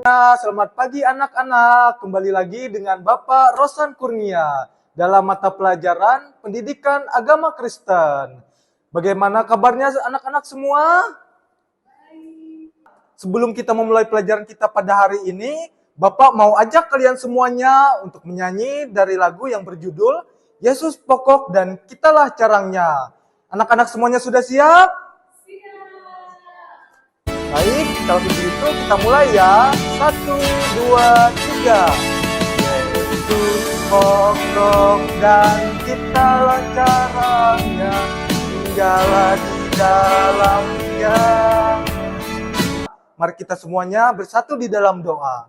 Selamat pagi anak-anak, kembali lagi dengan Bapak Rosan Kurnia dalam mata pelajaran Pendidikan Agama Kristen. Bagaimana kabarnya anak-anak semua? Sebelum kita memulai pelajaran kita pada hari ini, Bapak mau ajak kalian semuanya untuk menyanyi dari lagu yang berjudul Yesus Pokok dan Kitalah Carangnya. Anak-anak semuanya sudah siap? Baik, kalau begitu kita mulai ya. 1, 2, 3. Yesus pokok dan kitalah carangnya, tinggallah di dalamnya. Mari kita semuanya bersatu di dalam doa.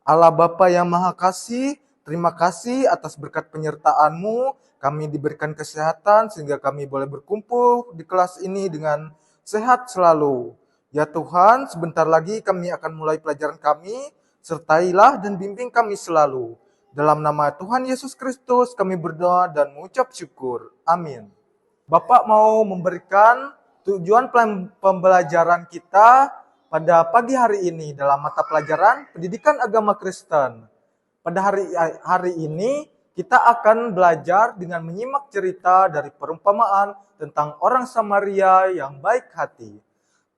Allah Bapa yang Maha Kasih, terima kasih atas berkat penyertaan-Mu. Kami diberikan kesehatan sehingga kami boleh berkumpul di kelas ini dengan sehat selalu. Ya Tuhan, sebentar lagi kami akan mulai pelajaran kami, sertailah dan bimbing kami selalu. Dalam nama Tuhan Yesus Kristus kami berdoa dan mengucap syukur. Amin. Bapak mau memberikan tujuan pembelajaran kita pada pagi hari ini dalam mata pelajaran Pendidikan Agama Kristen. Pada hari ini kita akan belajar dengan menyimak cerita dari perumpamaan tentang orang Samaria yang baik hati.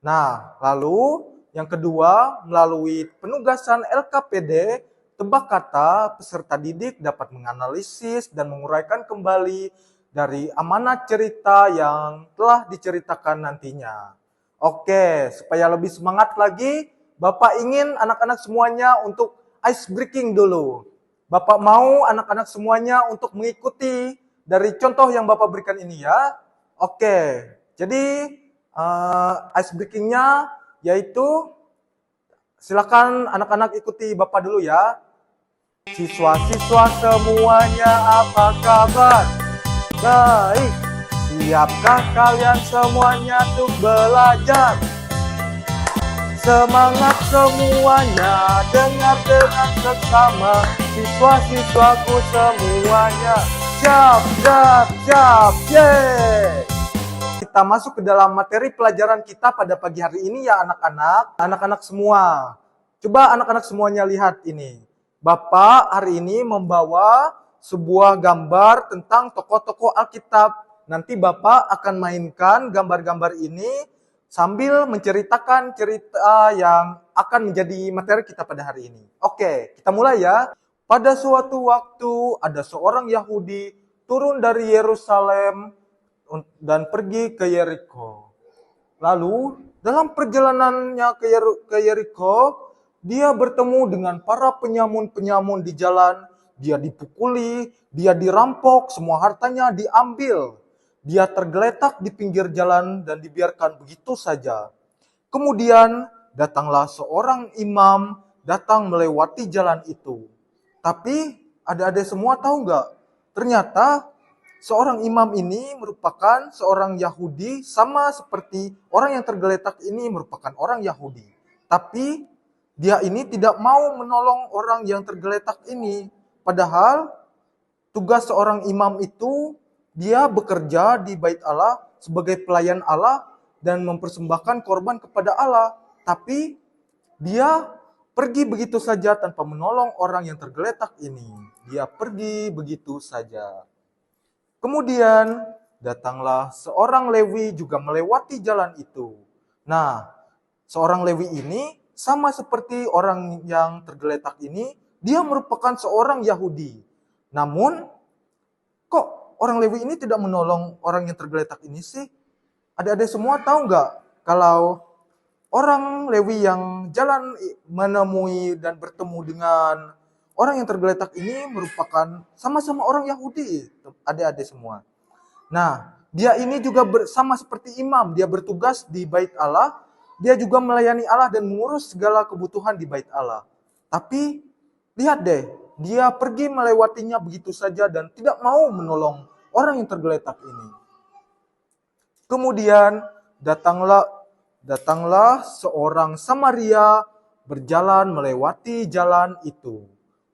Nah, lalu yang kedua, melalui penugasan LKPD, tebak kata, peserta didik dapat menganalisis dan menguraikan kembali dari amanat cerita yang telah diceritakan nantinya. Oke, supaya lebih semangat lagi, Bapak ingin anak-anak semuanya untuk ice breaking dulu. Bapak mau anak-anak semuanya untuk mengikuti dari contoh yang Bapak berikan ini ya. Oke, jadi ice breaking-nya yaitu silakan anak-anak ikuti Bapak dulu ya. Siswa-siswa semuanya apa kabar? Baik. Siapkah kalian semuanya untuk belajar? Semangat semuanya, dengar dengan seksama. Siswa-siswaku semuanya, siap, siap, siap, yeay! Kita masuk ke dalam materi pelajaran kita pada pagi hari ini ya anak-anak. Anak-anak semua. Coba anak-anak semuanya lihat ini. Bapak hari ini membawa sebuah gambar tentang tokoh-tokoh Alkitab. Nanti Bapak akan mainkan gambar-gambar ini sambil menceritakan cerita yang akan menjadi materi kita pada hari ini. Oke, kita mulai ya. Pada suatu waktu ada seorang Yahudi turun dari Yerusalem dan pergi ke Yeriko. Lalu dalam perjalanannya ke Yeriko, dia bertemu dengan para penyamun-penyamun di jalan. Dia dipukuli, dia dirampok, semua hartanya diambil. Dia tergeletak di pinggir jalan dan dibiarkan begitu saja. Kemudian datanglah seorang imam datang melewati jalan itu. Tapi adik-adik semua tahu nggak? Ternyata seorang imam ini merupakan seorang Yahudi, sama seperti orang yang tergeletak ini merupakan orang Yahudi. Tapi dia ini tidak mau menolong orang yang tergeletak ini. Padahal tugas seorang imam itu, dia bekerja di bait Allah sebagai pelayan Allah dan mempersembahkan korban kepada Allah. Tapi dia pergi begitu saja tanpa menolong orang yang tergeletak ini. Dia pergi begitu saja. Kemudian datanglah seorang Lewi juga melewati jalan itu. Nah, seorang Lewi ini sama seperti orang yang tergeletak ini, dia merupakan seorang Yahudi. Namun, kok orang Lewi ini tidak menolong orang yang tergeletak ini sih? Adik-adik semua tahu nggak kalau orang Lewi yang jalan menemui dan bertemu dengan orang yang tergeletak ini merupakan sama-sama orang Yahudi, adik-adik semua. Nah, dia ini juga sama seperti imam, dia bertugas di bait Allah, dia juga melayani Allah dan mengurus segala kebutuhan di bait Allah. Tapi, lihat deh, dia pergi melewatinya begitu saja dan tidak mau menolong orang yang tergeletak ini. Kemudian, datanglah seorang Samaria berjalan melewati jalan itu.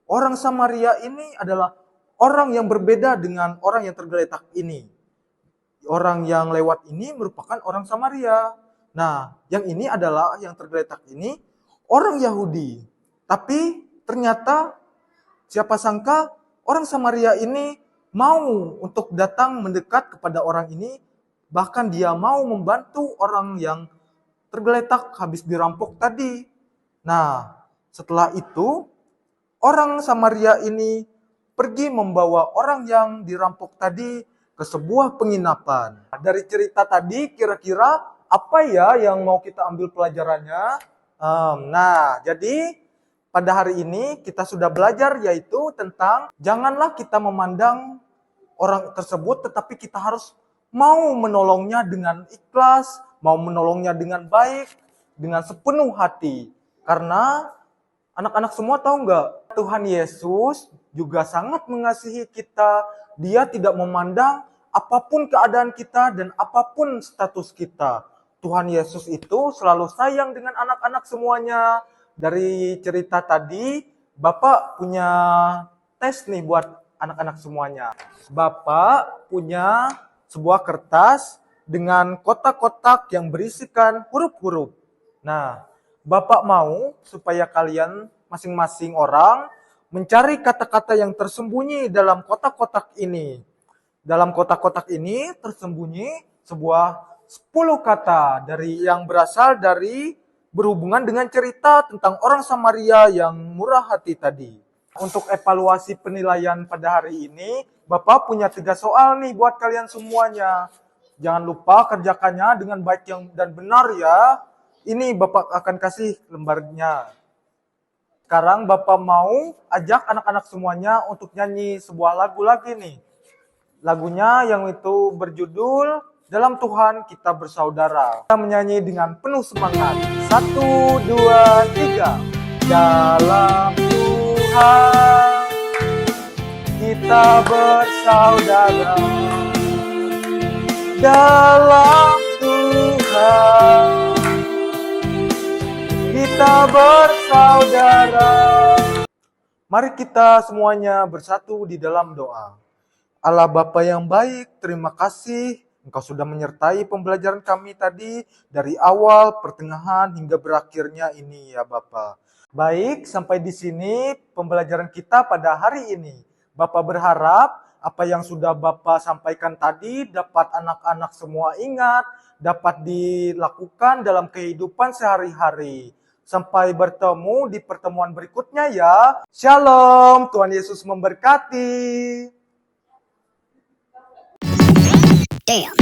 Orang Samaria ini adalah orang yang berbeda dengan orang yang tergeletak ini. Orang yang lewat ini merupakan orang Samaria. Nah, yang ini adalah yang tergeletak ini orang Yahudi. Tapi ternyata siapa sangka orang Samaria ini mau untuk datang mendekat kepada orang ini. Bahkan dia mau membantu orang yang tergeletak habis dirampok tadi. Nah, setelah itu orang Samaria ini pergi membawa orang yang dirampok tadi ke sebuah penginapan. Dari cerita tadi kira-kira apa ya yang mau kita ambil pelajarannya? Nah, jadi pada hari ini kita sudah belajar yaitu tentang janganlah kita memandang orang tersebut, tetapi kita harus mau menolongnya dengan ikhlas, mau menolongnya dengan baik, dengan sepenuh hati. Karena anak-anak semua tahu nggak? Tuhan Yesus juga sangat mengasihi kita. Dia tidak memandang apapun keadaan kita dan apapun status kita. Tuhan Yesus itu selalu sayang dengan anak-anak semuanya. Dari cerita tadi, Bapak punya tes nih buat anak-anak semuanya. Bapak punya sebuah kertas dengan kotak-kotak yang berisikan huruf-huruf. Nah, Bapak mau supaya kalian masing-masing orang mencari kata-kata yang tersembunyi dalam kotak-kotak ini. Dalam kotak-kotak ini tersembunyi sebuah 10 kata yang berasal dari berhubungan dengan cerita tentang orang Samaria yang murah hati tadi. Untuk evaluasi penilaian pada hari ini, Bapak punya 3 soal nih buat kalian semuanya. Jangan lupa kerjakannya dengan baik dan benar ya. Ini Bapak akan kasih lembarnya. Sekarang Bapak mau ajak anak-anak semuanya untuk nyanyi sebuah lagu lagi nih. Lagunya yang itu berjudul Dalam Tuhan Kita Bersaudara. Kita menyanyi dengan penuh semangat. 1, 2, 3. Dalam Tuhan kita bersaudara. Dalam Tuhan kita bersaudara. Mari kita semuanya bersatu di dalam doa. Allah Bapa yang baik, terima kasih Engkau sudah menyertai pembelajaran kami tadi dari awal, pertengahan, hingga berakhirnya ini ya Bapa. Baik, sampai di sini pembelajaran kita pada hari ini. Bapa berharap apa yang sudah Bapa sampaikan tadi dapat anak-anak semua ingat, dapat dilakukan dalam kehidupan sehari-hari. Sampai bertemu di pertemuan berikutnya ya. Shalom, Tuhan Yesus memberkati. Damn.